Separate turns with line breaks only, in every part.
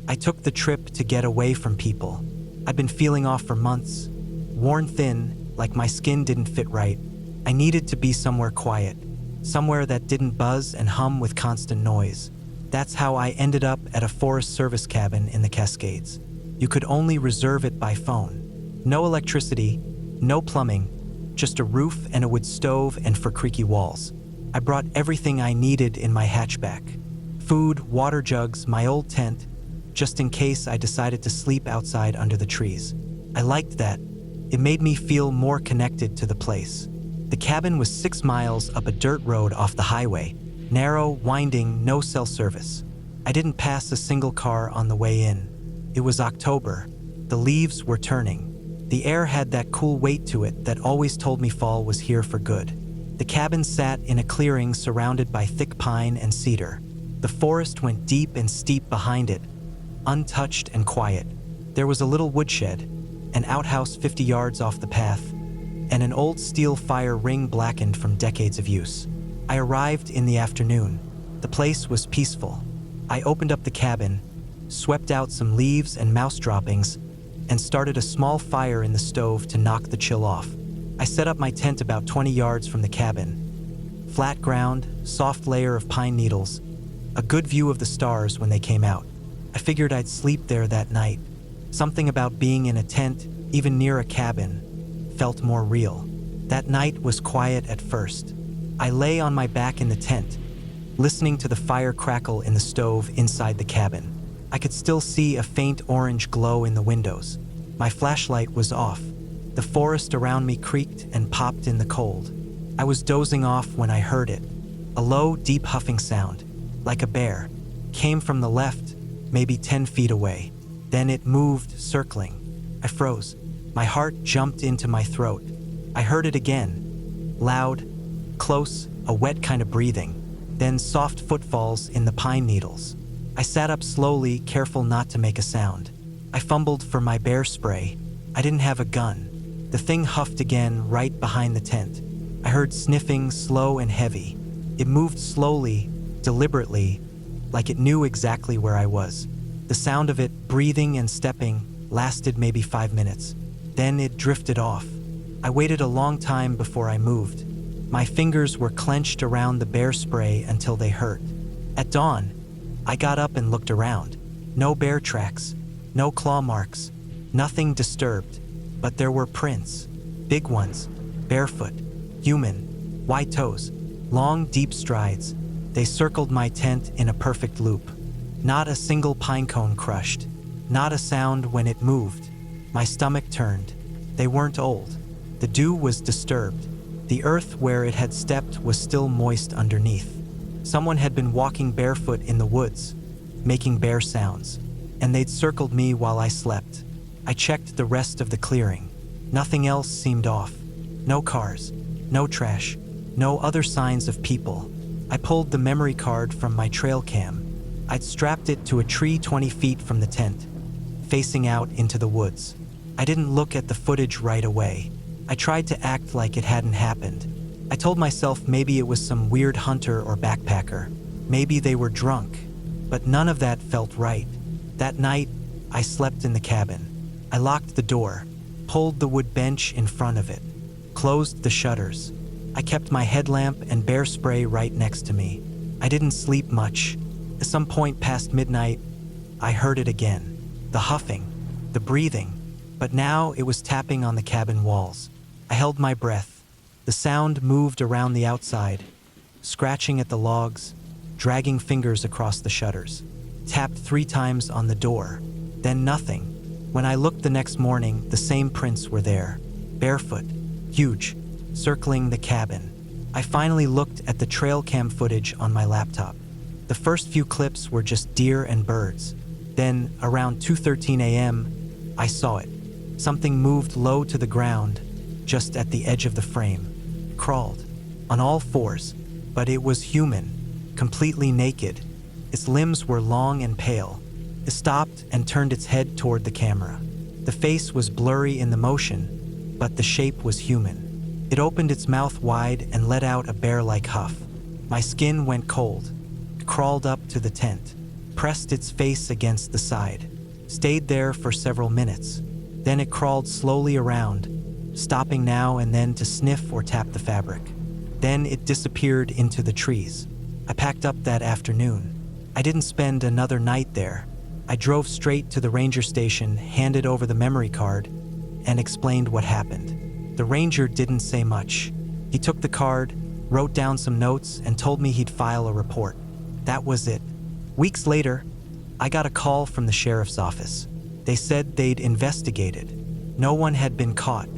I took the trip to get away from people. I'd been feeling off for months, worn thin, like my skin didn't fit right. I needed to be somewhere quiet, somewhere that didn't buzz and hum with constant noise. That's how I ended up at a Forest Service cabin in the Cascades. You could only reserve it by phone. No electricity, no plumbing, just a roof and a wood stove and for creaky walls. I brought everything I needed in my hatchback. Food, water jugs, my old tent, just in case I decided to sleep outside under the trees. I liked that. It made me feel more connected to the place. The cabin was 6 miles up a dirt road off the highway. Narrow, winding, no cell service. I didn't pass a single car on the way in. It was October. The leaves were turning. The air had that cool weight to it that always told me fall was here for good. The cabin sat in a clearing surrounded by thick pine and cedar. The forest went deep and steep behind it, untouched and quiet. There was a little woodshed, an outhouse 50 yards off the path, and an old steel fire ring blackened from decades of use. I arrived in the afternoon. The place was peaceful. I opened up the cabin, swept out some leaves and mouse droppings, and started a small fire in the stove to knock the chill off. I set up my tent about 20 yards from the cabin. Flat ground, soft layer of pine needles, a good view of the stars when they came out. I figured I'd sleep there that night. Something about being in a tent, even near a cabin, felt more real. That night was quiet at first. I lay on my back in the tent, listening to the fire crackle in the stove inside the cabin. I could still see a faint orange glow in the windows. My flashlight was off. The forest around me creaked and popped in the cold. I was dozing off when I heard it. A low, deep huffing sound, like a bear, came from the left, maybe 10 feet away. Then it moved, circling. I froze. My heart jumped into my throat. I heard it again. Loud, close, a wet kind of breathing. Then soft footfalls in the pine needles. I sat up slowly, careful not to make a sound. I fumbled for my bear spray. I didn't have a gun. The thing huffed again right behind the tent. I heard sniffing, slow and heavy. It moved slowly, deliberately, like it knew exactly where I was. The sound of it, breathing and stepping, lasted maybe 5 minutes. Then it drifted off. I waited a long time before I moved. My fingers were clenched around the bear spray until they hurt. At dawn, I got up and looked around. No bear tracks, no claw marks, nothing disturbed. But there were prints, big ones, barefoot, human, wide toes, long, deep strides. They circled my tent in a perfect loop. Not a single pine cone crushed, not a sound when it moved. My stomach turned. They weren't old. The dew was disturbed. The earth where it had stepped was still moist underneath. Someone had been walking barefoot in the woods, making bear sounds, and they'd circled me while I slept. I checked the rest of the clearing. Nothing else seemed off. No cars, no trash, no other signs of people. I pulled the memory card from my trail cam. I'd strapped it to a tree 20 feet from the tent, facing out into the woods. I didn't look at the footage right away. I tried to act like it hadn't happened. I told myself maybe it was some weird hunter or backpacker. Maybe they were drunk. But none of that felt right. That night, I slept in the cabin. I locked the door, pulled the wood bench in front of it, closed the shutters. I kept my headlamp and bear spray right next to me. I didn't sleep much. At some point past midnight, I heard it again. The huffing, the breathing, but now it was tapping on the cabin walls. I held my breath. The sound moved around the outside, scratching at the logs, dragging fingers across the shutters. Tapped 3 times on the door, then nothing. When I looked the next morning, the same prints were there, barefoot, huge, circling the cabin. I finally looked at the trail cam footage on my laptop. The first few clips were just deer and birds. Then, around 2:13 a.m., I saw it. Something moved low to the ground, just at the edge of the frame. Crawled, on all fours, but it was human, completely naked. Its limbs were long and pale. It stopped and turned its head toward the camera. The face was blurry in the motion, but the shape was human. It opened its mouth wide and let out a bear-like huff. My skin went cold. It crawled up to the tent, pressed its face against the side, stayed there for several minutes. Then it crawled slowly around, stopping now and then to sniff or tap the fabric. Then it disappeared into the trees. I packed up that afternoon. I didn't spend another night there. I drove straight to the ranger station, handed over the memory card, and explained what happened. The ranger didn't say much. He took the card, wrote down some notes, and told me he'd file a report. That was it. Weeks later, I got a call from the sheriff's office. They said they'd investigated. No one had been caught.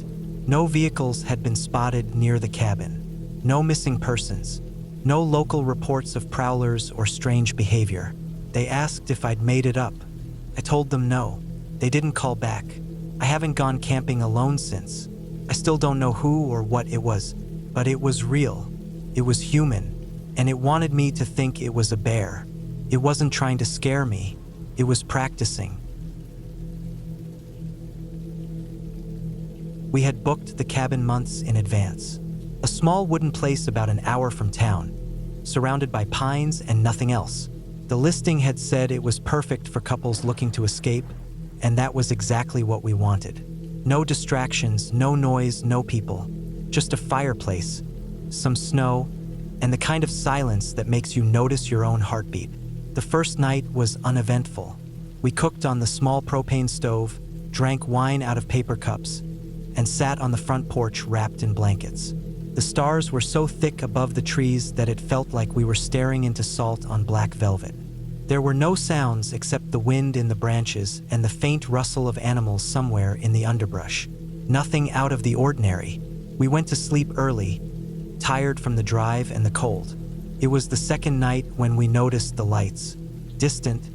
No vehicles had been spotted near the cabin. No missing persons. No local reports of prowlers or strange behavior. They asked if I'd made it up. I told them no. They didn't call back. I haven't gone camping alone since. I still don't know who or what it was, but it was real. It was human, and it wanted me to think it was a bear. It wasn't trying to scare me. It was practicing. We had booked the cabin months in advance. A small wooden place about an hour from town, surrounded by pines and nothing else. The listing had said it was perfect for couples looking to escape, and that was exactly what we wanted. No distractions, no noise, no people. Just a fireplace, some snow, and the kind of silence that makes you notice your own heartbeat. The first night was uneventful. We cooked on the small propane stove, drank wine out of paper cups, and sat on the front porch wrapped in blankets. The stars were so thick above the trees that it felt like we were staring into salt on black velvet. There were no sounds except the wind in the branches and the faint rustle of animals somewhere in the underbrush. Nothing out of the ordinary. We went to sleep early, tired from the drive and the cold. It was the second night when we noticed the lights, distant,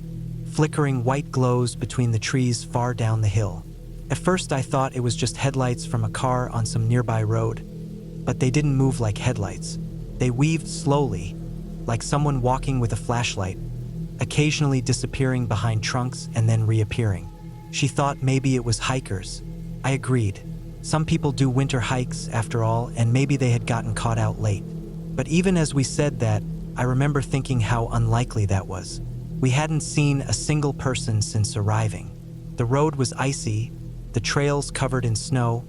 flickering white glows between the trees far down the hill. At first I thought it was just headlights from a car on some nearby road, but they didn't move like headlights. They weaved slowly, like someone walking with a flashlight, occasionally disappearing behind trunks and then reappearing. She thought maybe it was hikers. I agreed. Some people do winter hikes, after all, and maybe they had gotten caught out late. But even as we said that, I remember thinking how unlikely that was. We hadn't seen a single person since arriving. The road was icy, the trails covered in snow,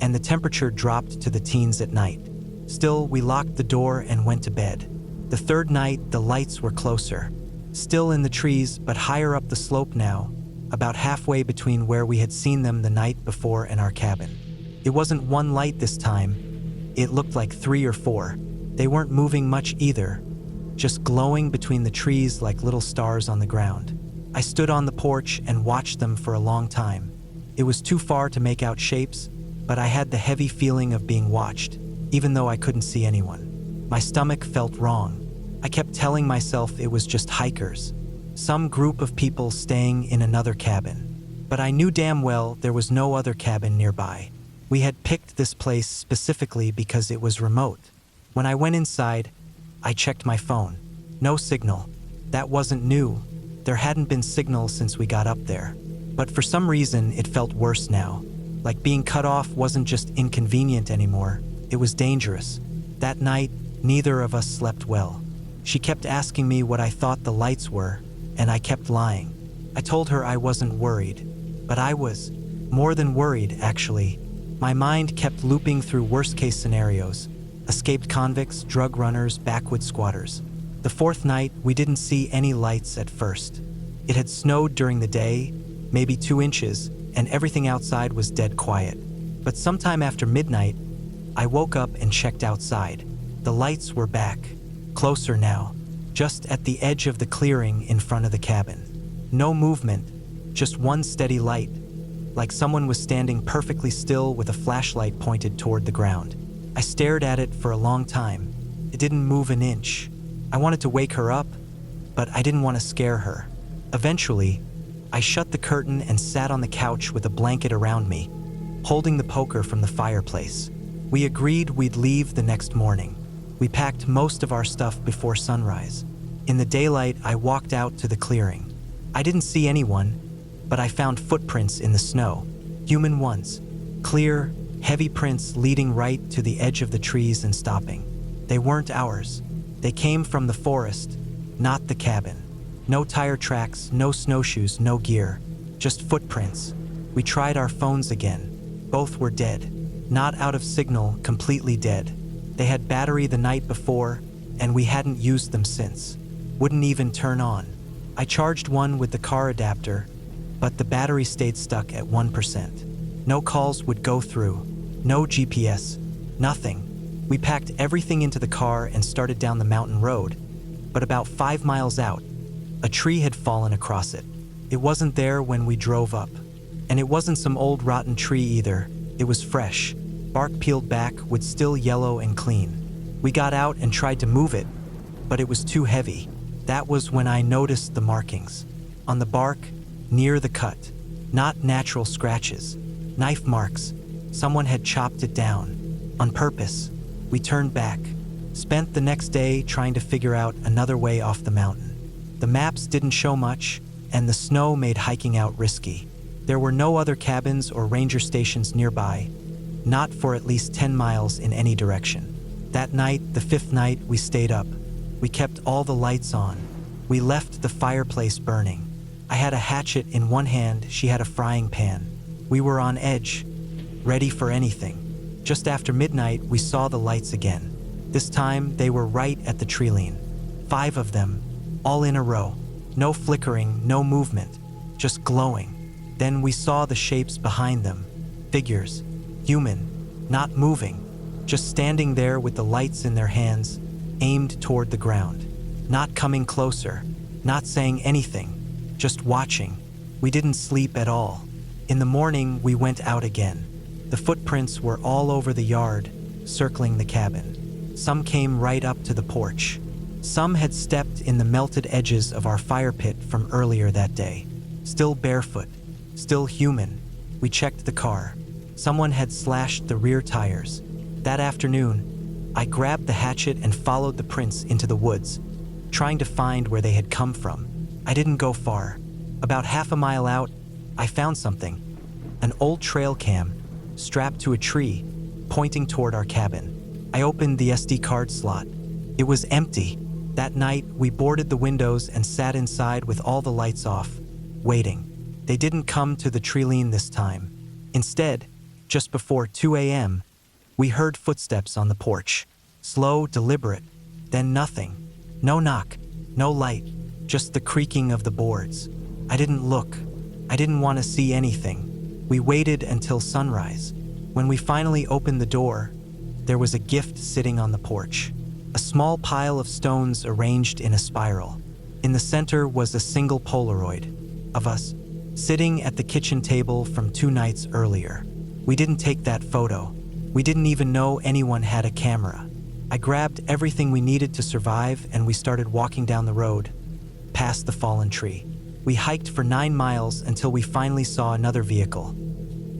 and the temperature dropped to the teens at night. Still, we locked the door and went to bed. The third night, the lights were closer. Still in the trees, but higher up the slope now, about halfway between where we had seen them the night before and our cabin. It wasn't one light this time. It looked like 3 or 4. They weren't moving much either, just glowing between the trees like little stars on the ground. I stood on the porch and watched them for a long time. It was too far to make out shapes, but I had the heavy feeling of being watched, even though I couldn't see anyone. My stomach felt wrong. I kept telling myself it was just hikers, some group of people staying in another cabin. But I knew damn well there was no other cabin nearby. We had picked this place specifically because it was remote. When I went inside, I checked my phone. No signal. That wasn't new. There hadn't been signal since we got up there. But for some reason, it felt worse now. Like being cut off wasn't just inconvenient anymore, it was dangerous. That night, neither of us slept well. She kept asking me what I thought the lights were, and I kept lying. I told her I wasn't worried, but I was. More than worried, actually. My mind kept looping through worst-case scenarios. Escaped convicts, drug runners, backwoods squatters. The fourth night, we didn't see any lights at first. It had snowed during the day, maybe 2 inches, and everything outside was dead quiet. But sometime after midnight, I woke up and checked outside. The lights were back, closer now, just at the edge of the clearing in front of the cabin. No movement, just one steady light, like someone was standing perfectly still with a flashlight pointed toward the ground. I stared at it for a long time. It didn't move an inch. I wanted to wake her up, but I didn't want to scare her. Eventually, I shut the curtain and sat on the couch with a blanket around me, holding the poker from the fireplace. We agreed we'd leave the next morning. We packed most of our stuff before sunrise. In the daylight, I walked out to the clearing. I didn't see anyone, but I found footprints in the snow, human ones, clear, heavy prints leading right to the edge of the trees and stopping. They weren't ours. They came from the forest, not the cabin. No tire tracks, no snowshoes, no gear. Just footprints. We tried our phones again. Both were dead. Not out of signal, completely dead. They had battery the night before, and we hadn't used them since. Wouldn't even turn on. I charged one with the car adapter, but the battery stayed stuck at 1%. No calls would go through. No GPS. Nothing. We packed everything into the car and started down the mountain road. But about 5 miles out, a tree had fallen across it. It wasn't there when we drove up. And it wasn't some old rotten tree either. It was fresh. Bark peeled back, wood still yellow and clean. We got out and tried to move it, but it was too heavy. That was when I noticed the markings. On the bark, near the cut. Not natural scratches. Knife marks. Someone had chopped it down. On purpose. We turned back. Spent the next day trying to figure out another way off the mountain. The maps didn't show much, and the snow made hiking out risky. There were no other cabins or ranger stations nearby, not for at least 10 miles in any direction. That night, the 5th night, we stayed up. We kept all the lights on. We left the fireplace burning. I had a hatchet in one hand, she had a frying pan. We were on edge, ready for anything. Just after midnight, we saw the lights again. This time, they were right at the tree line. 5 of them, all in a row. No flickering, no movement, just glowing. Then we saw the shapes behind them. Figures, human, not moving, just standing there with the lights in their hands, aimed toward the ground. Not coming closer, not saying anything, just watching. We didn't sleep at all. In the morning, we went out again. The footprints were all over the yard, circling the cabin. Some came right up to the porch. Some had stepped in the melted edges of our fire pit from earlier that day. Still barefoot, still human. We checked the car. Someone had slashed the rear tires. That afternoon, I grabbed the hatchet and followed the prints into the woods, trying to find where they had come from. I didn't go far. About half a mile out, I found something. An old trail cam, strapped to a tree, pointing toward our cabin. I opened the SD card slot. It was empty. That night, we boarded the windows and sat inside with all the lights off, waiting. They didn't come to the tree line this time. Instead, just before 2 a.m., we heard footsteps on the porch. Slow, deliberate, then nothing. No knock, no light, just the creaking of the boards. I didn't look. I didn't want to see anything. We waited until sunrise. When we finally opened the door, there was a gift sitting on the porch. A small pile of stones arranged in a spiral. In the center was a single Polaroid of us, sitting at the kitchen table from 2 nights earlier. We didn't take that photo. We didn't even know anyone had a camera. I grabbed everything we needed to survive and we started walking down the road, past the fallen tree. We hiked for 9 miles until we finally saw another vehicle.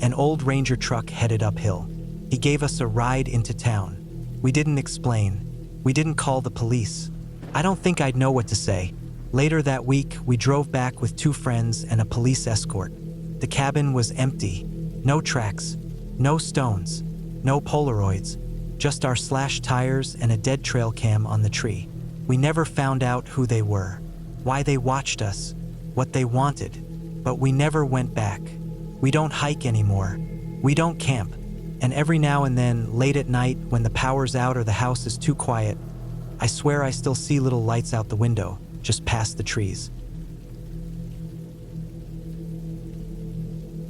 An old ranger truck headed uphill. He gave us a ride into town. We didn't explain. We didn't call the police. I don't think I'd know what to say. Later that week, we drove back with 2 friends and a police escort. The cabin was empty. No tracks, no stones, no Polaroids, just our slashed tires and a dead trail cam on the tree. We never found out who they were, why they watched us, what they wanted, but we never went back. We don't hike anymore. We don't camp. And every now and then, late at night, when the power's out or the house is too quiet, I swear I still see little lights out the window, just past the trees.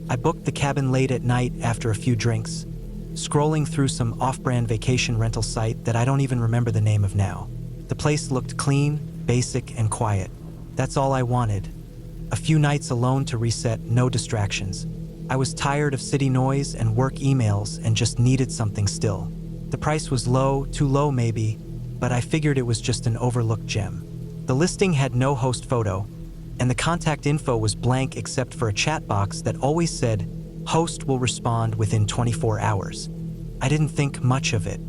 I booked the cabin late at night after a few drinks, scrolling through some off-brand vacation rental site that I don't even remember the name of now. The place looked clean, basic, and quiet. That's all I wanted. A few nights alone to reset, no distractions. I was tired of city noise and work emails and just needed something still. The price was low, too low maybe, but I figured it was just an overlooked gem. The listing had no host photo, and the contact info was blank except for a chat box that always said, "Host will respond within 24 hours." I didn't think much of it.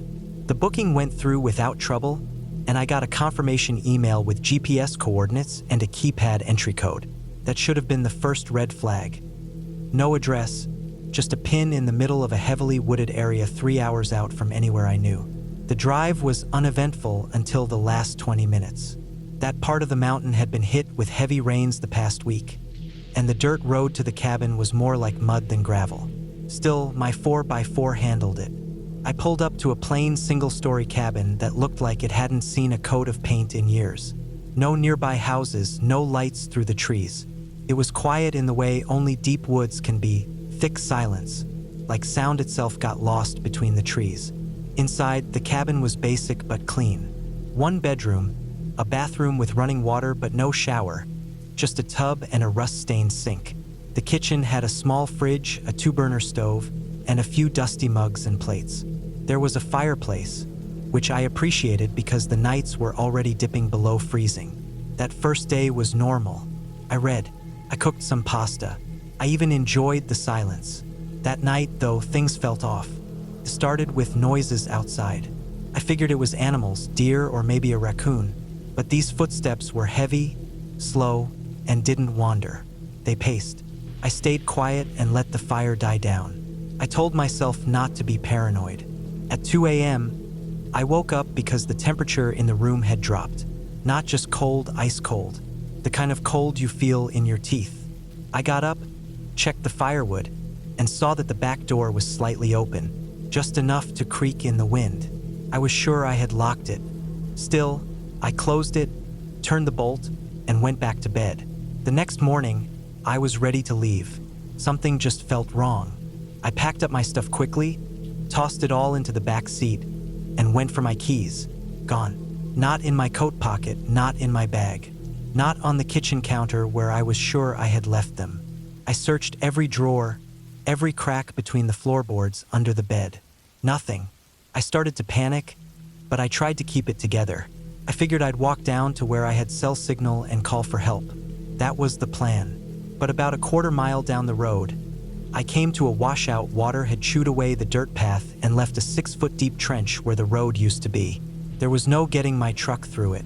The booking went through without trouble, and I got a confirmation email with GPS coordinates and a keypad entry code. That should have been the first red flag. No address, just a pin in the middle of a heavily wooded area 3 hours out from anywhere I knew. The drive was uneventful until the last 20 minutes. That part of the mountain had been hit with heavy rains the past week, and the dirt road to the cabin was more like mud than gravel. Still, my 4x4 handled it. I pulled up to a plain single-story cabin that looked like it hadn't seen a coat of paint in years. No nearby houses, no lights through the trees. It was quiet in the way only deep woods can be, thick silence, like sound itself got lost between the trees. Inside, the cabin was basic but clean. One bedroom, a bathroom with running water but no shower, just a tub and a rust-stained sink. The kitchen had a small fridge, a 2-burner stove, and a few dusty mugs and plates. There was a fireplace, which I appreciated because the nights were already dipping below freezing. That first day was normal. I read. I cooked some pasta. I even enjoyed the silence. That night, though, things felt off. It started with noises outside. I figured it was animals, deer or maybe a raccoon, but these footsteps were heavy, slow, and didn't wander. They paced. I stayed quiet and let the fire die down. I told myself not to be paranoid. At 2 a.m., I woke up because the temperature in the room had dropped. Not just cold, ice cold. The kind of cold you feel in your teeth. I got up, checked the firewood, and saw that the back door was slightly open, just enough to creak in the wind. I was sure I had locked it. Still, I closed it, turned the bolt, and went back to bed. The next morning, I was ready to leave. Something just felt wrong. I packed up my stuff quickly, tossed it all into the back seat, and went for my keys. Gone. Not in my coat pocket, not in my bag. Not on the kitchen counter where I was sure I had left them. I searched every drawer, every crack between the floorboards under the bed. Nothing. I started to panic, but I tried to keep it together. I figured I'd walk down to where I had cell signal and call for help. That was the plan. But about a quarter mile down the road, I came to a washout. Water had chewed away the dirt path and left a 6-foot deep trench where the road used to be. There was no getting my truck through it.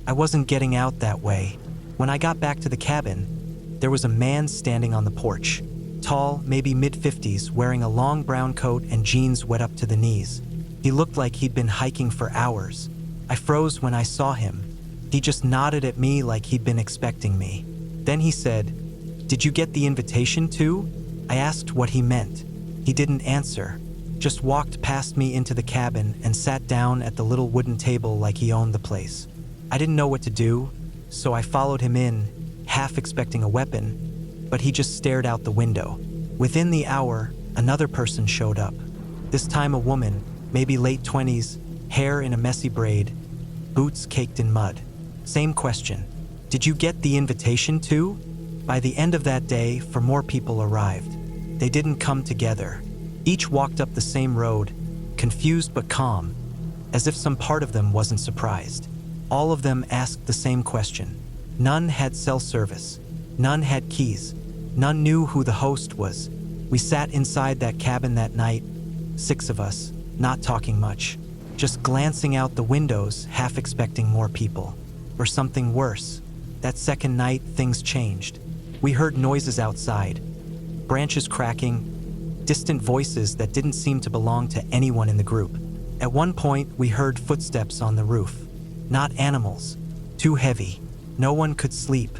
I wasn't getting out that way. When I got back to the cabin, there was a man standing on the porch. Tall, maybe mid-50s, wearing a long brown coat and jeans wet up to the knees. He looked like he'd been hiking for hours. I froze when I saw him. He just nodded at me like he'd been expecting me. Then he said, "Did you get the invitation too?" I asked what he meant. He didn't answer, just walked past me into the cabin and sat down at the little wooden table like he owned the place. I didn't know what to do, so I followed him in, half expecting a weapon, but he just stared out the window. Within the hour, another person showed up. This time a woman, maybe late 20s, hair in a messy braid, boots caked in mud. Same question. "Did you get the invitation too?" By the end of that day, 4 more people arrived. They didn't come together. Each walked up the same road, confused but calm, as if some part of them wasn't surprised. All of them asked the same question. None had cell service. None had keys. None knew who the host was. We sat inside that cabin that night, 6 of us, not talking much, just glancing out the windows, half expecting more people. Or something worse. That second night, things changed. We heard noises outside, branches cracking, distant voices that didn't seem to belong to anyone in the group. At one point, we heard footsteps on the roof. Not animals. Too heavy. No one could sleep.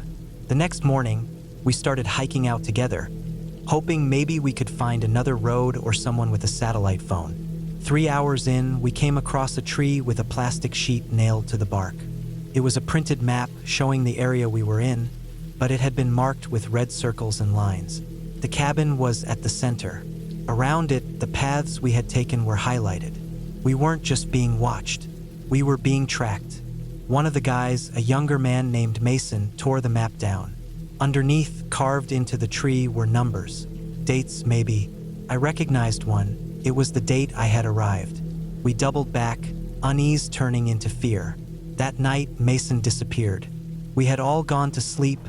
The next morning, we started hiking out together, hoping maybe we could find another road or someone with a satellite phone. 3 hours in, we came across a tree with a plastic sheet nailed to the bark. It was a printed map showing the area we were in, but it had been marked with red circles and lines. The cabin was at the center. Around it, the paths we had taken were highlighted. We weren't just being watched. We were being tracked. One of the guys, a younger man named Mason, tore the map down. Underneath, carved into the tree, were numbers. Dates, maybe. I recognized one. It was the date I had arrived. We doubled back, unease turning into fear. That night, Mason disappeared. We had all gone to sleep,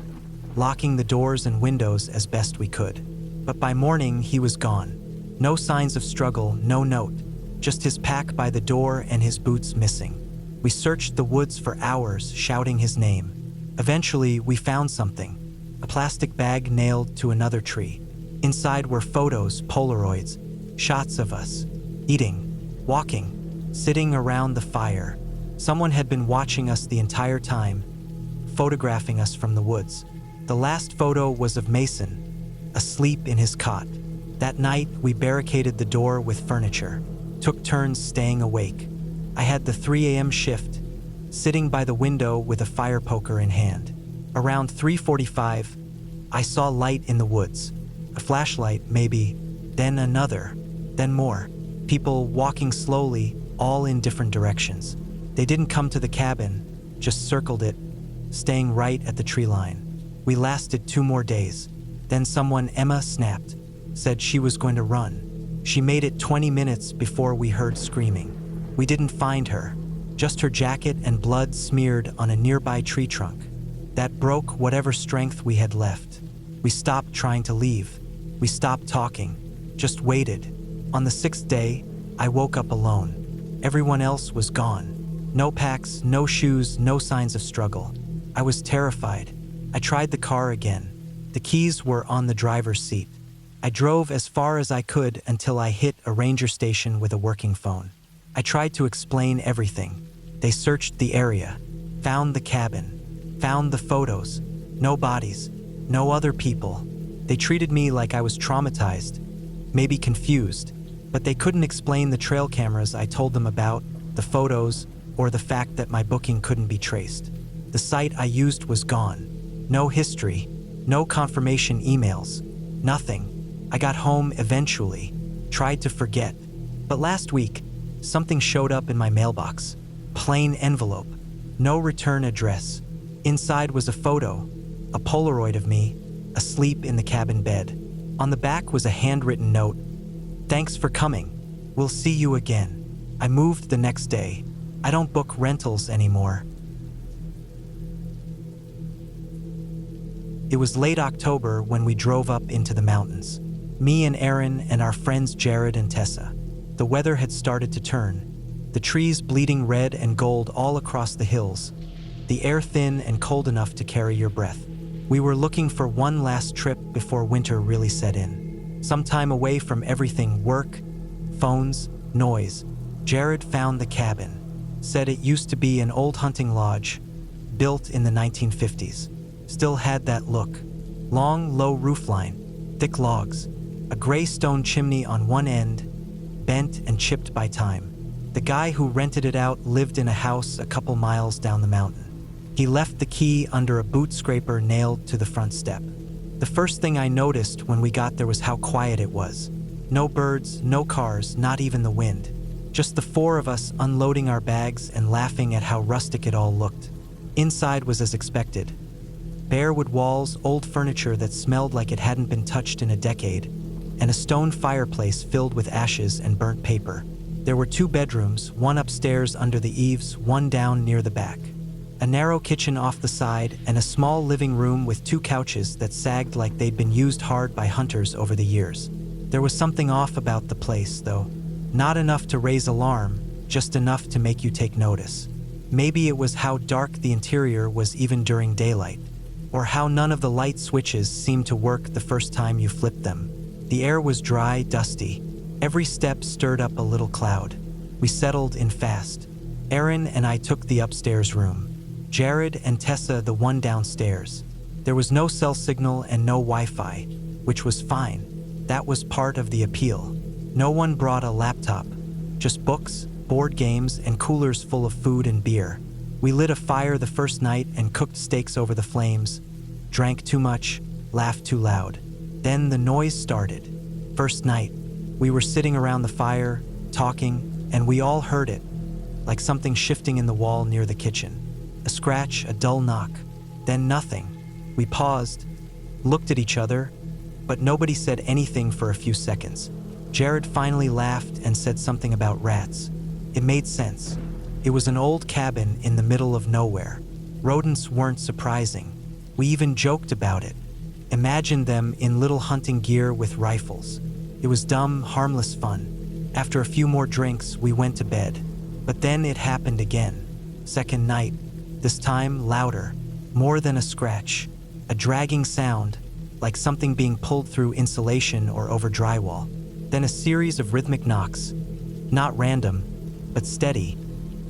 locking the doors and windows as best we could. But by morning, he was gone. No signs of struggle, no note. Just his pack by the door and his boots missing. We searched the woods for hours, shouting his name. Eventually, we found something. A plastic bag nailed to another tree. Inside were photos, Polaroids, shots of us, eating, walking, sitting around the fire. Someone had been watching us the entire time, photographing us from the woods. The last photo was of Mason, asleep in his cot. That night, we barricaded the door with furniture, took turns staying awake. I had the 3 a.m. shift, sitting by the window with a fire poker in hand. Around 3:45, I saw light in the woods. A flashlight, maybe, then another, then more. People walking slowly, all in different directions. They didn't come to the cabin, just circled it, staying right at the tree line. We lasted 2 more days. Then someone, Emma, snapped, said she was going to run. She made it 20 minutes before we heard screaming. We didn't find her, just her jacket and blood smeared on a nearby tree trunk. That broke whatever strength we had left. We stopped trying to leave. We stopped talking, just waited. On the 6th day, I woke up alone. Everyone else was gone. No packs, no shoes, no signs of struggle. I was terrified. I tried the car again. The keys were on the driver's seat. I drove as far as I could until I hit a ranger station with a working phone. I tried to explain everything. They searched the area, found the cabin, found the photos. No bodies, no other people. They treated me like I was traumatized, maybe confused, but they couldn't explain the trail cameras I told them about, the photos, or the fact that my booking couldn't be traced. The site I used was gone. No history, no confirmation emails, nothing. I got home eventually, tried to forget. But last week, something showed up in my mailbox. Plain envelope, no return address. Inside was a photo, a Polaroid of me, asleep in the cabin bed. On the back was a handwritten note. "Thanks for coming. We'll see you again." I moved the next day. I don't book rentals anymore. It was late October when we drove up into the mountains. Me and Aaron and our friends Jared and Tessa. The weather had started to turn. The trees bleeding red and gold all across the hills. The air thin and cold enough to carry your breath. We were looking for one last trip before winter really set in. Some time away from everything: work, phones, noise. Jared found the cabin. Said it used to be an old hunting lodge, built in the 1950s. Still had that look. Long, low roofline, thick logs, a gray stone chimney on one end, bent and chipped by time. The guy who rented it out lived in a house a couple miles down the mountain. He left the key under a boot scraper nailed to the front step. The first thing I noticed when we got there was how quiet it was. No birds, no cars, not even the wind. Just the 4 of us unloading our bags and laughing at how rustic it all looked. Inside was as expected. Bare wood walls, old furniture that smelled like it hadn't been touched in a decade, and a stone fireplace filled with ashes and burnt paper. There were 2 bedrooms, one upstairs under the eaves, one down near the back. A narrow kitchen off the side, and a small living room with 2 couches that sagged like they'd been used hard by hunters over the years. There was something off about the place, though. Not enough to raise alarm, just enough to make you take notice. Maybe it was how dark the interior was even during daylight, or how none of the light switches seemed to work the first time you flipped them. The air was dry, dusty. Every step stirred up a little cloud. We settled in fast. Aaron and I took the upstairs room. Jared and Tessa the one downstairs. There was no cell signal and no Wi-Fi, which was fine. That was part of the appeal. No one brought a laptop, just books, board games, and coolers full of food and beer. We lit a fire the first night and cooked steaks over the flames, drank too much, laughed too loud. Then the noise started. First night, we were sitting around the fire, talking, and we all heard it, like something shifting in the wall near the kitchen. A scratch, a dull knock, then nothing. We paused, looked at each other, but nobody said anything for a few seconds. Jared finally laughed and said something about rats. It made sense. It was an old cabin in the middle of nowhere. Rodents weren't surprising. We even joked about it. Imagined them in little hunting gear with rifles. It was dumb, harmless fun. After a few more drinks, we went to bed. But then it happened again. Second night, this time louder, more than a scratch. A dragging sound, like something being pulled through insulation or over drywall. Then a series of rhythmic knocks. Not random, but steady,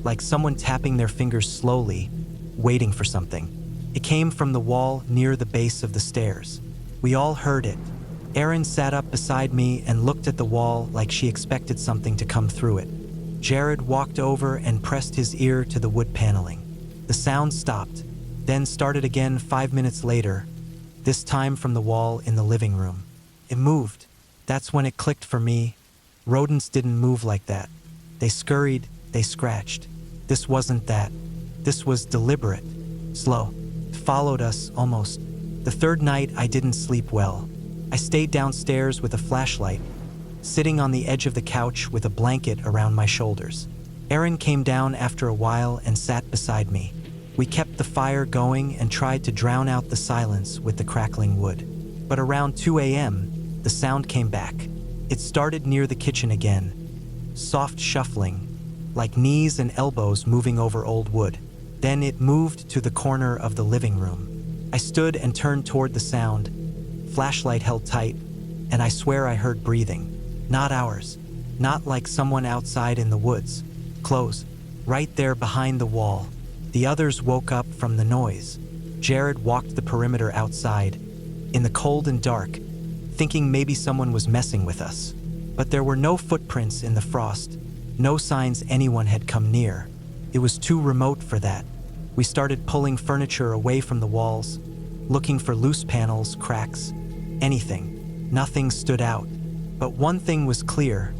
like someone tapping their fingers slowly, waiting for something. It came from the wall near the base of the stairs. We all heard it. Erin sat up beside me and looked at the wall like she expected something to come through it. Jared walked over and pressed his ear to the wood paneling. The sound stopped, then started again 5 minutes later, this time from the wall in the living room. It moved. That's when it clicked for me. Rodents didn't move like that. They scurried, they scratched. This wasn't that. This was deliberate, slow. It followed us, almost. The third night, I didn't sleep well. I stayed downstairs with a flashlight, sitting on the edge of the couch with a blanket around my shoulders. Erin came down after a while and sat beside me. We kept the fire going and tried to drown out the silence with the crackling wood. But around 2 a.m., the sound came back. It started near the kitchen again. Soft shuffling, like knees and elbows moving over old wood. Then it moved to the corner of the living room. I stood and turned toward the sound, flashlight held tight, and I swear I heard breathing. Not ours. Not like someone outside in the woods. Close, right there behind the wall. The others woke up from the noise. Jared walked the perimeter outside, in the cold and dark, thinking maybe someone was messing with us. But there were no footprints in the frost, no signs anyone had come near. It was too remote for that. We started pulling furniture away from the walls, looking for loose panels, cracks, anything. Nothing stood out. But one thing was clear.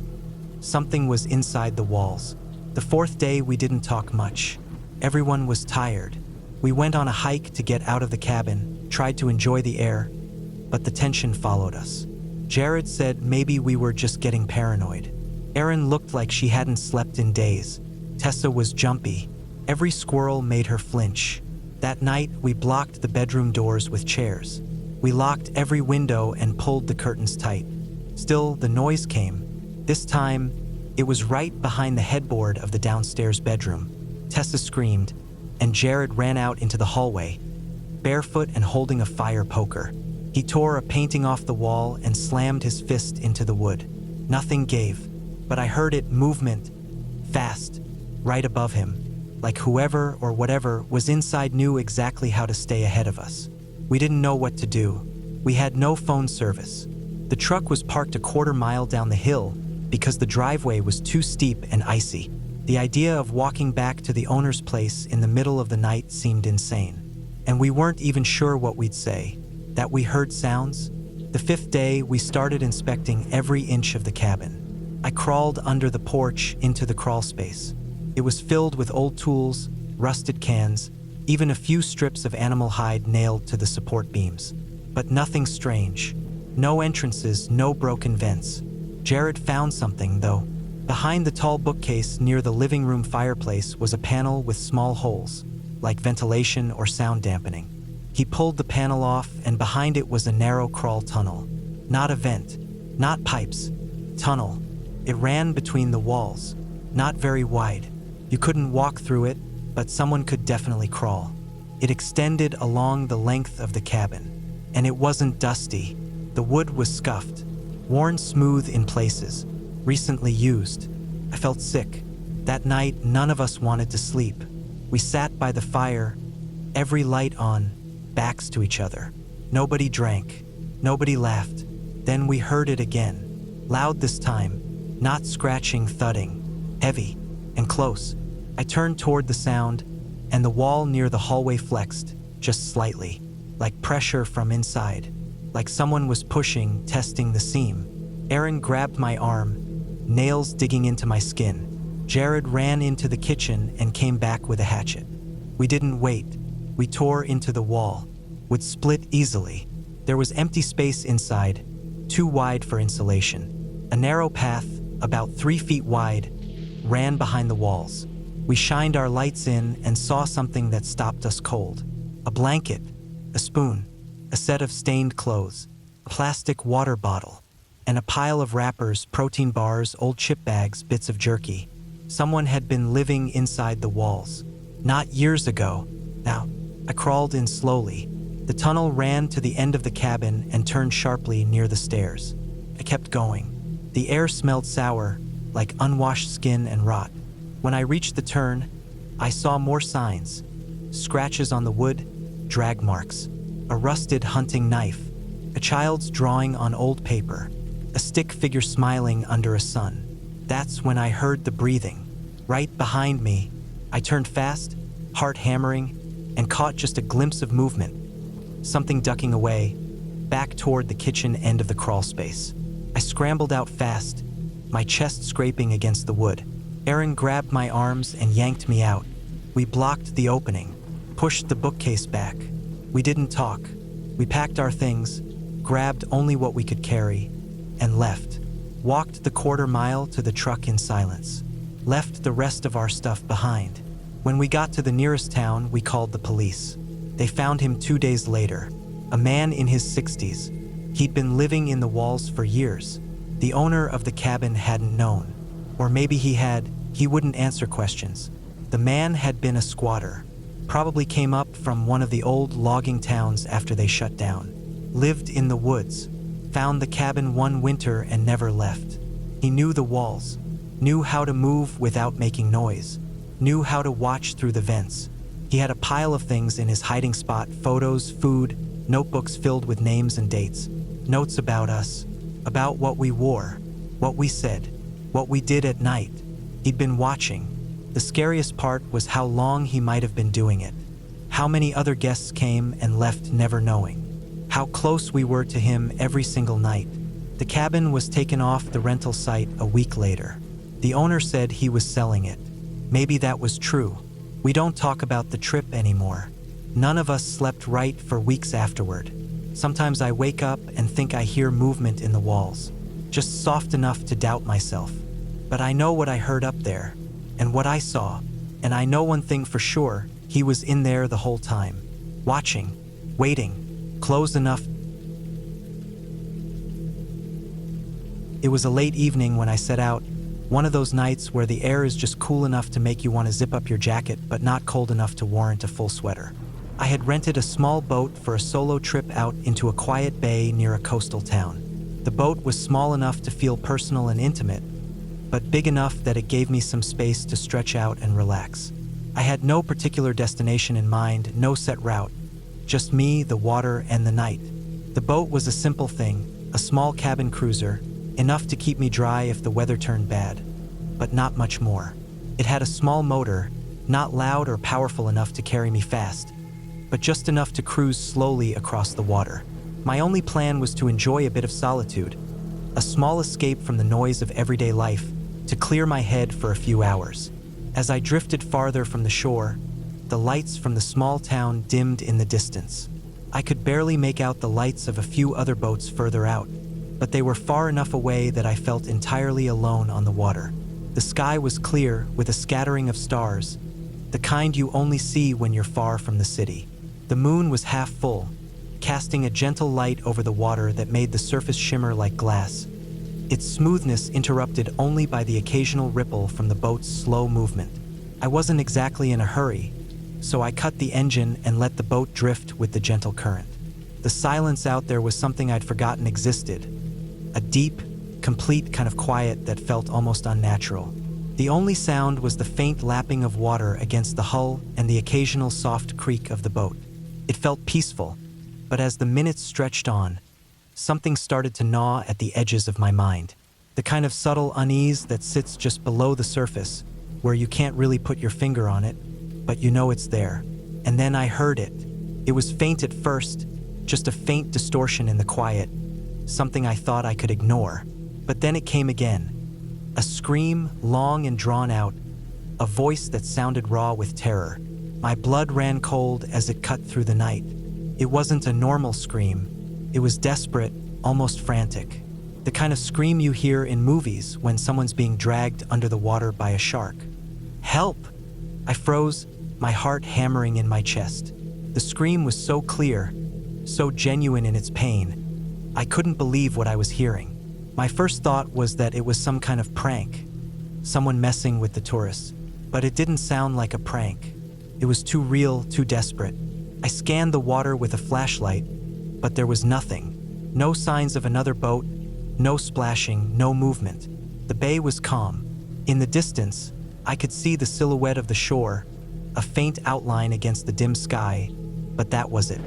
Something was inside the walls. The fourth day, we didn't talk much. Everyone was tired. We went on a hike to get out of the cabin, tried to enjoy the air, but the tension followed us. Jared said maybe we were just getting paranoid. Erin looked like she hadn't slept in days. Tessa was jumpy. Every squirrel made her flinch. That night, we blocked the bedroom doors with chairs. We locked every window and pulled the curtains tight. Still, the noise came. This time, it was right behind the headboard of the downstairs bedroom. Tessa screamed, and Jared ran out into the hallway, barefoot and holding a fire poker. He tore a painting off the wall and slammed his fist into the wood. Nothing gave, but I heard it movement, fast, right above him, like whoever or whatever was inside knew exactly how to stay ahead of us. We didn't know what to do. We had no phone service. The truck was parked a quarter-mile down the hill because the driveway was too steep and icy. The idea of walking back to the owner's place in the middle of the night seemed insane. And we weren't even sure what we'd say. That we heard sounds? The fifth day, we started inspecting every inch of the cabin. I crawled under the porch into the crawl space. It was filled with old tools, rusted cans, even a few strips of animal hide nailed to the support beams. But nothing strange. No entrances, no broken vents. Jared found something, though. Behind the tall bookcase near the living room fireplace was a panel with small holes, like ventilation or sound dampening. He pulled the panel off, and behind it was a narrow crawl tunnel. Not a vent, not pipes. Tunnel. It ran between the walls. Not very wide. You couldn't walk through it, but someone could definitely crawl. It extended along the length of the cabin. And it wasn't dusty. The wood was scuffed, worn smooth in places. Recently used. I felt sick. That night, none of us wanted to sleep. We sat by the fire, every light on, backs to each other. Nobody drank. Nobody laughed. Then we heard it again. Loud this time, not scratching, thudding, heavy, and close. I turned toward the sound, and the wall near the hallway flexed, just slightly, like pressure from inside, like someone was pushing, testing the seam. Erin grabbed my arm, nails digging into my skin. Jared ran into the kitchen and came back with a hatchet. We didn't wait. We tore into the wall. Would split easily. There was empty space inside, too wide for insulation. A narrow path, about 3 feet wide, ran behind the walls. We shined our lights in and saw something that stopped us cold. A blanket, a spoon, a set of stained clothes, a plastic water bottle, and a pile of wrappers, protein bars, old chip bags, bits of jerky. Someone had been living inside the walls. Not years ago. Now, I crawled in slowly. The tunnel ran to the end of the cabin and turned sharply near the stairs. I kept going. The air smelled sour, like unwashed skin and rot. When I reached the turn, I saw more signs. Scratches on the wood, drag marks, a rusted hunting knife, a child's drawing on old paper, a stick figure smiling under a sun. That's when I heard the breathing. Right behind me, I turned fast, heart hammering, and caught just a glimpse of movement. Something ducking away, back toward the kitchen end of the crawl space. I scrambled out fast, my chest scraping against the wood. Aaron grabbed my arms and yanked me out. We blocked the opening, pushed the bookcase back. We didn't talk. We packed our things, grabbed only what we could carry, and left. Walked the quarter-mile to the truck in silence. Left the rest of our stuff behind. When we got to the nearest town, we called the police. They found him 2 days later, a man in his 60s. He'd been living in the walls for years. The owner of the cabin hadn't known. Or maybe he had, he wouldn't answer questions. The man had been a squatter. Probably came up from one of the old logging towns after they shut down. Lived in the woods. Found the cabin one winter and never left. He knew the walls. Knew how to move without making noise. Knew how to watch through the vents. He had a pile of things in his hiding spot, photos, food, notebooks filled with names and dates. Notes about us, about what we wore, what we said, what we did at night. He'd been watching. The scariest part was how long he might have been doing it. How many other guests came and left never knowing. How close we were to him every single night. The cabin was taken off the rental site a week later. The owner said he was selling it. Maybe that was true. We don't talk about the trip anymore. None of us slept right for weeks afterward. Sometimes I wake up and think I hear movement in the walls, just soft enough to doubt myself. But I know what I heard up there, and what I saw, and I know one thing for sure, he was in there the whole time, watching, waiting, close enough. It was a late evening when I set out, one of those nights where the air is just cool enough to make you want to zip up your jacket, but not cold enough to warrant a full sweater. I had rented a small boat for a solo trip out into a quiet bay near a coastal town. The boat was small enough to feel personal and intimate, but big enough that it gave me some space to stretch out and relax. I had no particular destination in mind, no set route, just me, the water, and the night. The boat was a simple thing, a small cabin cruiser, enough to keep me dry if the weather turned bad, but not much more. It had a small motor, not loud or powerful enough to carry me fast, but just enough to cruise slowly across the water. My only plan was to enjoy a bit of solitude, a small escape from the noise of everyday life, to clear my head for a few hours. As I drifted farther from the shore, the lights from the small town dimmed in the distance. I could barely make out the lights of a few other boats further out, but they were far enough away that I felt entirely alone on the water. The sky was clear with a scattering of stars, the kind you only see when you're far from the city. The moon was half full, casting a gentle light over the water that made the surface shimmer like glass, its smoothness interrupted only by the occasional ripple from the boat's slow movement. I wasn't exactly in a hurry, so I cut the engine and let the boat drift with the gentle current. The silence out there was something I'd forgotten existed, a deep, complete kind of quiet that felt almost unnatural. The only sound was the faint lapping of water against the hull and the occasional soft creak of the boat. It felt peaceful, but as the minutes stretched on, something started to gnaw at the edges of my mind. The kind of subtle unease that sits just below the surface, where you can't really put your finger on it, but you know it's there. And then I heard it. It was faint at first, just a faint distortion in the quiet, something I thought I could ignore. But then it came again. A scream, long and drawn out, a voice that sounded raw with terror. My blood ran cold as it cut through the night. It wasn't a normal scream. It was desperate, almost frantic. The kind of scream you hear in movies when someone's being dragged under the water by a shark. Help! I froze, my heart hammering in my chest. The scream was so clear, so genuine in its pain. I couldn't believe what I was hearing. My first thought was that it was some kind of prank, someone messing with the tourists. But it didn't sound like a prank. It was too real, too desperate. I scanned the water with a flashlight, but there was nothing. No signs of another boat, no splashing, no movement. The bay was calm. In the distance, I could see the silhouette of the shore, a faint outline against the dim sky, But that was it.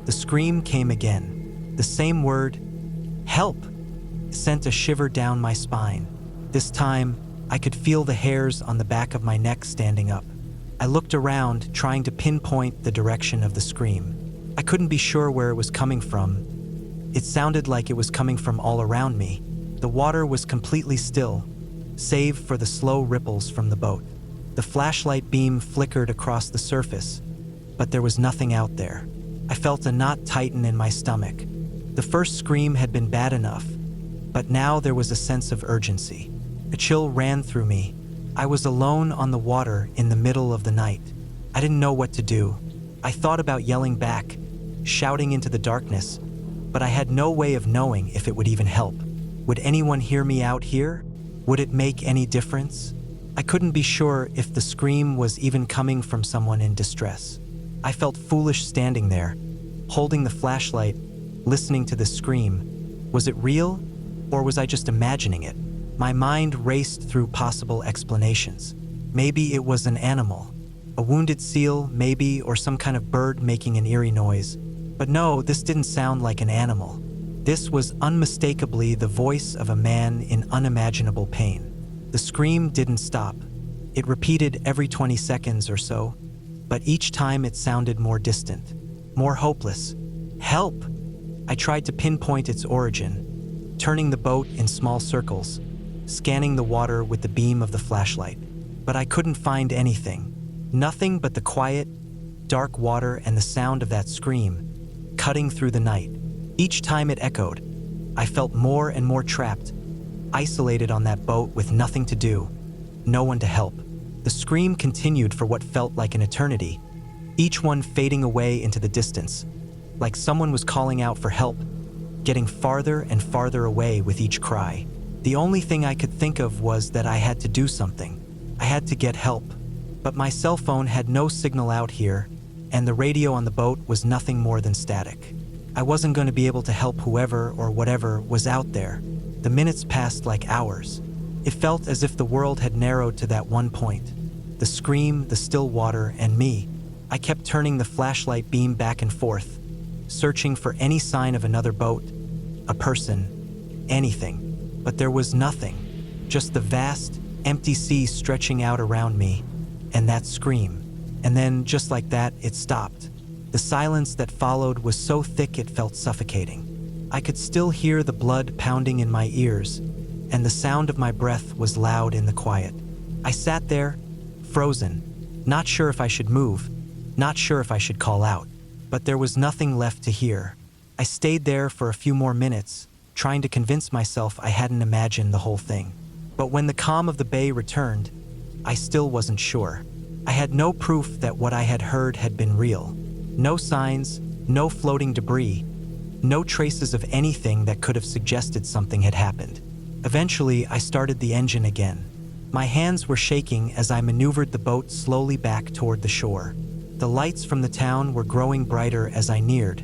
The scream came again. The same word, help, sent a shiver down my spine. This time, I could feel the hairs on the back of my neck standing up. I looked around, trying to pinpoint the direction of the scream. I couldn't be sure where it was coming from. It sounded like it was coming from all around me. The water was completely still, save for the slow ripples from the boat. The flashlight beam flickered across the surface, but there was nothing out there. I felt a knot tighten in my stomach. The first scream had been bad enough, but now there was a sense of urgency. A chill ran through me. I was alone on the water in the middle of the night. I didn't know what to do. I thought about yelling back, shouting into the darkness, but I had no way of knowing if it would even help. Would anyone hear me out here? Would it make any difference? I couldn't be sure if the scream was even coming from someone in distress. I felt foolish standing there, holding the flashlight, listening to the scream. Was it real, or was I just imagining it? My mind raced through possible explanations. Maybe it was an animal, a wounded seal, maybe, or some kind of bird making an eerie noise. But no, this didn't sound like an animal. This was unmistakably the voice of a man in unimaginable pain. The scream didn't stop. It repeated every 20 seconds or so, but each time it sounded more distant, more hopeless. Help! I tried to pinpoint its origin, turning the boat in small circles, scanning the water with the beam of the flashlight. But I couldn't find anything. Nothing but the quiet, dark water and the sound of that scream, cutting through the night. Each time it echoed, I felt more and more trapped, isolated on that boat with nothing to do, no one to help. The scream continued for what felt like an eternity, each one fading away into the distance, like someone was calling out for help, getting farther and farther away with each cry. The only thing I could think of was that I had to do something. I had to get help. But my cell phone had no signal out here, and the radio on the boat was nothing more than static. I wasn't going to be able to help whoever or whatever was out there. The minutes passed like hours. It felt as if the world had narrowed to that one point. The scream, the still water, and me. I kept turning the flashlight beam back and forth, searching for any sign of another boat, a person, anything. But there was nothing, just the vast, empty sea stretching out around me, and that scream. And then, just like that, it stopped. The silence that followed was so thick it felt suffocating. I could still hear the blood pounding in my ears, and the sound of my breath was loud in the quiet. I sat there, frozen, not sure if I should move, not sure if I should call out. But there was nothing left to hear. I stayed there for a few more minutes, trying to convince myself I hadn't imagined the whole thing. But when the calm of the bay returned, I still wasn't sure. I had no proof that what I had heard had been real. No signs, no floating debris, no traces of anything that could have suggested something had happened. Eventually, I started the engine again. My hands were shaking as I maneuvered the boat slowly back toward the shore. The lights from the town were growing brighter as I neared,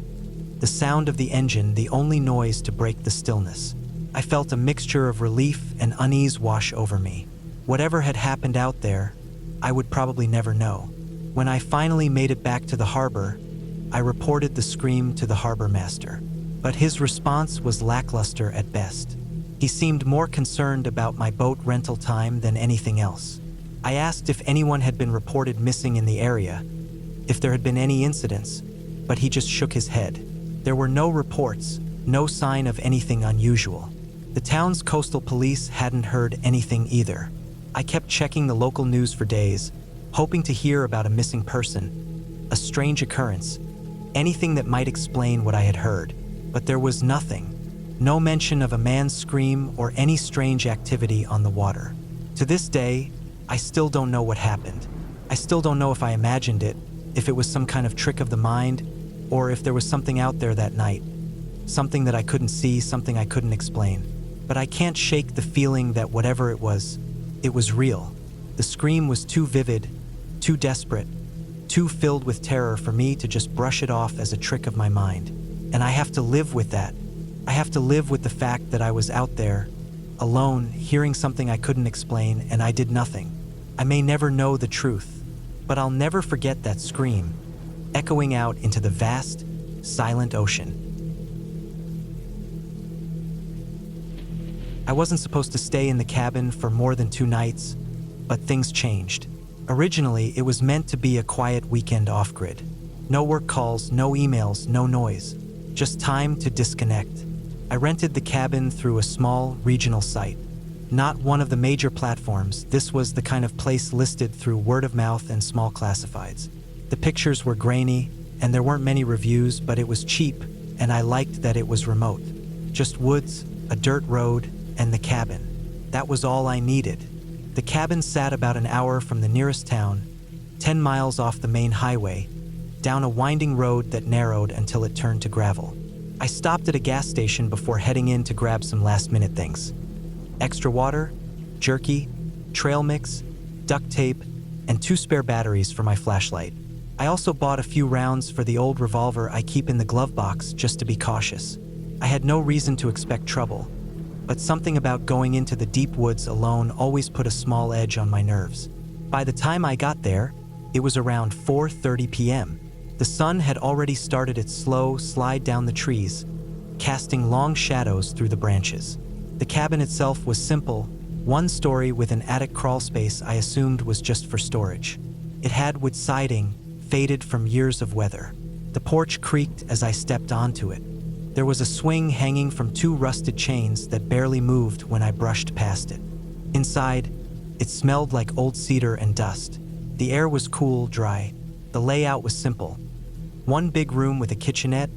the sound of the engine the only noise to break the stillness. I felt a mixture of relief and unease wash over me. Whatever had happened out there, I would probably never know. When I finally made it back to the harbor, I reported the scream to the harbor master. But his response was lackluster at best. He seemed more concerned about my boat rental time than anything else. I asked if anyone had been reported missing in the area, if there had been any incidents, but he just shook his head. There were no reports, no sign of anything unusual. The town's coastal police hadn't heard anything either. I kept checking the local news for days, hoping to hear about a missing person, a strange occurrence, anything that might explain what I had heard. But there was nothing. No mention of a man's scream or any strange activity on the water. To this day, I still don't know what happened. I still don't know if I imagined it, if it was some kind of trick of the mind, or if there was something out there that night. Something that I couldn't see, something I couldn't explain. But I can't shake the feeling that whatever it was real. The scream was too vivid, too desperate, too filled with terror for me to just brush it off as a trick of my mind. And I have to live with that. I have to live with the fact that I was out there, alone, hearing something I couldn't explain, and I did nothing. I may never know the truth, but I'll never forget that scream. echoing out into the vast, silent ocean. I wasn't supposed to stay in the cabin for more than 2 nights, but things changed. Originally, it was meant to be a quiet weekend off-grid. No work calls, no emails, no noise. Just time to disconnect. I rented the cabin through a small, regional site. Not one of the major platforms, this was the kind of place listed through word of mouth and small classifieds. The pictures were grainy, and there weren't many reviews, but it was cheap, and I liked that it was remote. Just woods, a dirt road, and the cabin. That was all I needed. The cabin sat about an hour from the nearest town, 10 miles off the main highway, down a winding road that narrowed until it turned to gravel. I stopped at a gas station before heading in to grab some last-minute things. Extra water, jerky, trail mix, duct tape, and 2 spare batteries for my flashlight. I also bought a few rounds for the old revolver I keep in the glove box just to be cautious. I had no reason to expect trouble, but something about going into the deep woods alone always put a small edge on my nerves. By the time I got there, it was around 4:30 p.m. The sun had already started its slow slide down the trees, casting long shadows through the branches. The cabin itself was simple, 1 story with an attic crawl space I assumed was just for storage. It had wood siding, faded from years of weather. The porch creaked as I stepped onto it. There was a swing hanging from 2 rusted chains that barely moved when I brushed past it. Inside, it smelled like old cedar and dust. The air was cool, dry. The layout was simple. 1 big room with a kitchenette,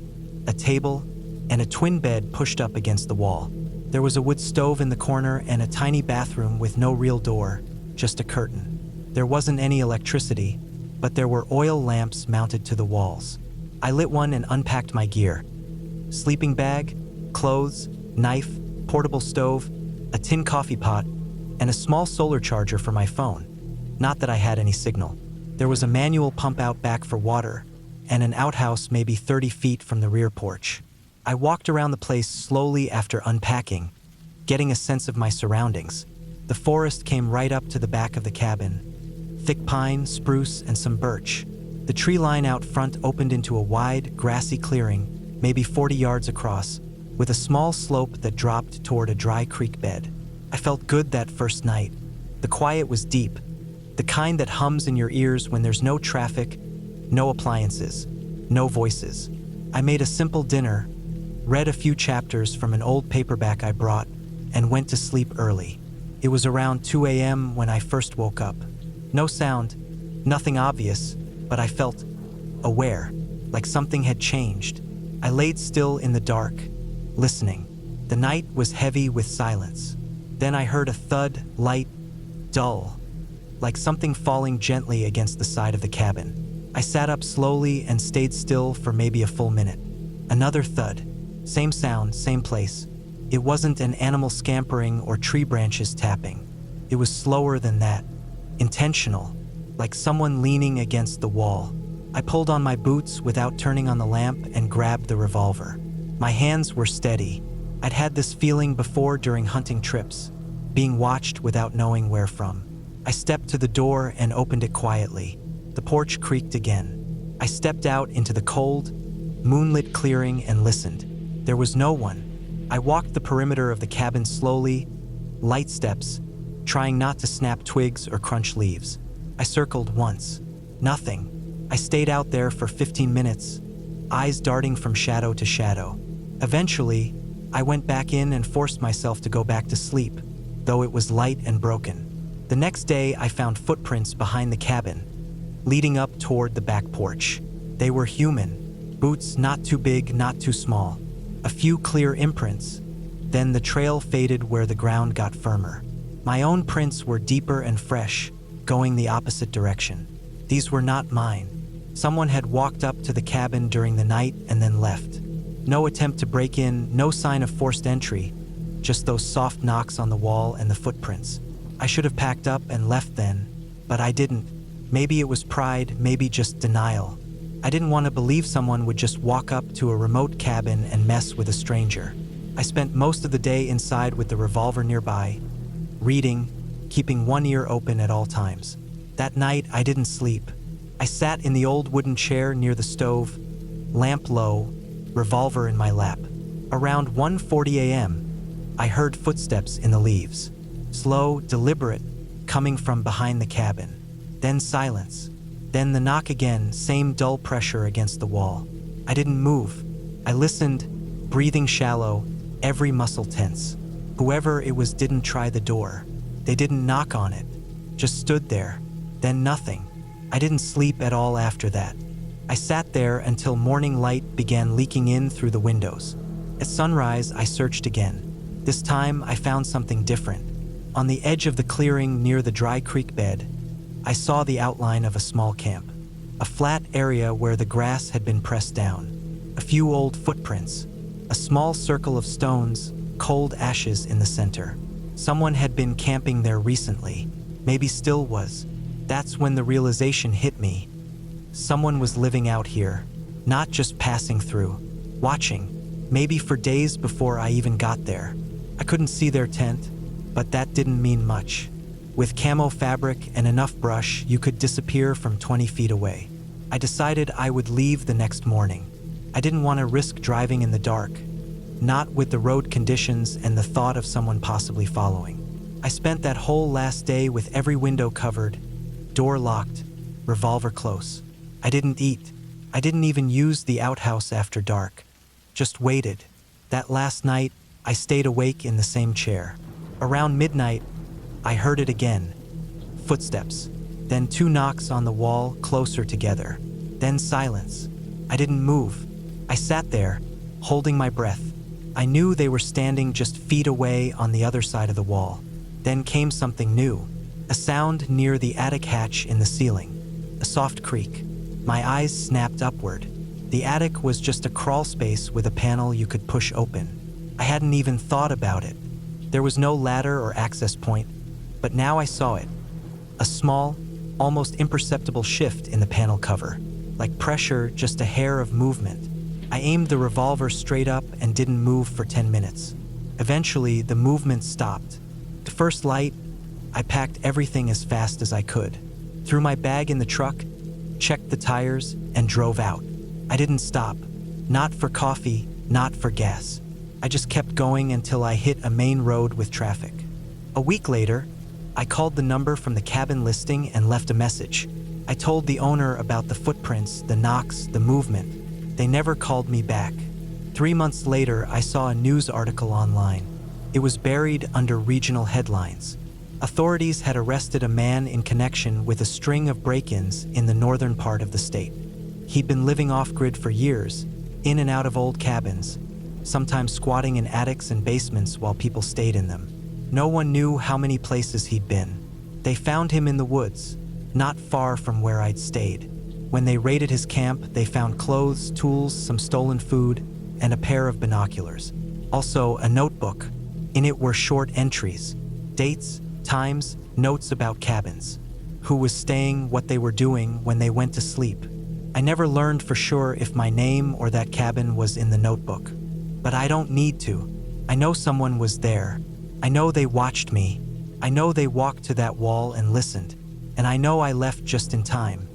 a table, and a twin bed pushed up against the wall. There was a wood stove in the corner and a tiny bathroom with no real door, just a curtain. There wasn't any electricity, but there were oil lamps mounted to the walls. I lit one and unpacked my gear. Sleeping bag, clothes, knife, portable stove, a tin coffee pot, and a small solar charger for my phone. Not that I had any signal. There was a manual pump out back for water, and an outhouse maybe 30 feet from the rear porch. I walked around the place slowly after unpacking, getting a sense of my surroundings. The forest came right up to the back of the cabin. Thick pine, spruce, and some birch. The tree line out front opened into a wide, grassy clearing, maybe 40 yards across, with a small slope that dropped toward a dry creek bed. I felt good that first night. The quiet was deep, the kind that hums in your ears when there's no traffic, no appliances, no voices. I made a simple dinner, read a few chapters from an old paperback I brought, and went to sleep early. It was around 2 a.m. when I first woke up. No sound, nothing obvious, but I felt aware, like something had changed. I laid still in the dark, listening. The night was heavy with silence. Then I heard a thud, light, dull, like something falling gently against the side of the cabin. I sat up slowly and stayed still for maybe a full minute. Another thud. Same sound, same place. It wasn't an animal scampering or tree branches tapping. It was slower than that. Intentional, like someone leaning against the wall. I pulled on my boots without turning on the lamp and grabbed the revolver. My hands were steady. I'd had this feeling before during hunting trips, being watched without knowing where from. I stepped to the door and opened it quietly. The porch creaked again. I stepped out into the cold, moonlit clearing and listened. There was no one. I walked the perimeter of the cabin slowly, light steps, trying not to snap twigs or crunch leaves. I circled once. Nothing. I stayed out there for 15 minutes, eyes darting from shadow to shadow. Eventually, I went back in and forced myself to go back to sleep, though it was light and broken. The next day, I found footprints behind the cabin, leading up toward the back porch. They were human, boots not too big, not too small. A few clear imprints, then the trail faded where the ground got firmer. My own prints were deeper and fresh, going the opposite direction. These were not mine. Someone had walked up to the cabin during the night and then left. No attempt to break in, no sign of forced entry, just those soft knocks on the wall and the footprints. I should have packed up and left then, but I didn't. Maybe it was pride, maybe just denial. I didn't want to believe someone would just walk up to a remote cabin and mess with a stranger. I spent most of the day inside with the revolver nearby, reading, keeping one ear open at all times. That night, I didn't sleep. I sat in the old wooden chair near the stove, lamp low, revolver in my lap. Around 1:40 a.m., I heard footsteps in the leaves. Slow, deliberate, coming from behind the cabin. Then silence. Then the knock again, same dull pressure against the wall. I didn't move. I listened, breathing shallow, every muscle tense. Whoever it was didn't try the door. They didn't knock on it. Just stood there. Then nothing. I didn't sleep at all after that. I sat there until morning light began leaking in through the windows. At sunrise, I searched again. This time, I found something different. On the edge of the clearing near the dry creek bed, I saw the outline of a small camp. A flat area where the grass had been pressed down. A few old footprints. A small circle of stones, cold ashes in the center. Someone had been camping there recently. Maybe still was. That's when the realization hit me. Someone was living out here, not just passing through, watching, maybe for days before I even got there. I couldn't see their tent, but that didn't mean much. With camo fabric and enough brush, you could disappear from 20 feet away. I decided I would leave the next morning. I didn't want to risk driving in the dark, not with the road conditions and the thought of someone possibly following. I spent that whole last day with every window covered, door locked, revolver close. I didn't eat. I didn't even use the outhouse after dark. Just waited. That last night, I stayed awake in the same chair. Around midnight, I heard it again. Footsteps. Then 2 knocks on the wall closer together. Then silence. I didn't move. I sat there, holding my breath. I knew they were standing just feet away on the other side of the wall. Then came something new. A sound near the attic hatch in the ceiling. A soft creak. My eyes snapped upward. The attic was just a crawl space with a panel you could push open. I hadn't even thought about it. There was no ladder or access point, but now I saw it. A small, almost imperceptible shift in the panel cover. Like pressure, just a hair of movement. I aimed the revolver straight up and didn't move for 10 minutes. Eventually, the movement stopped. To first light, I packed everything as fast as I could. Threw my bag in the truck, checked the tires, and drove out. I didn't stop. Not for coffee, not for gas. I just kept going until I hit a main road with traffic. A week later, I called the number from the cabin listing and left a message. I told the owner about the footprints, the knocks, the movement. They never called me back. 3 months later, I saw a news article online. It was buried under regional headlines. Authorities had arrested a man in connection with a string of break-ins in the northern part of the state. He'd been living off-grid for years, in and out of old cabins, sometimes squatting in attics and basements while people stayed in them. No one knew how many places he'd been. They found him in the woods, not far from where I'd stayed. When they raided his camp, they found clothes, tools, some stolen food, and a pair of binoculars. Also, a notebook. In it were short entries, dates, times, notes about cabins, who was staying, what they were doing when they went to sleep. I never learned for sure if my name or that cabin was in the notebook. But I don't need to. I know someone was there. I know they watched me. I know they walked to that wall and listened. And I know I left just in time.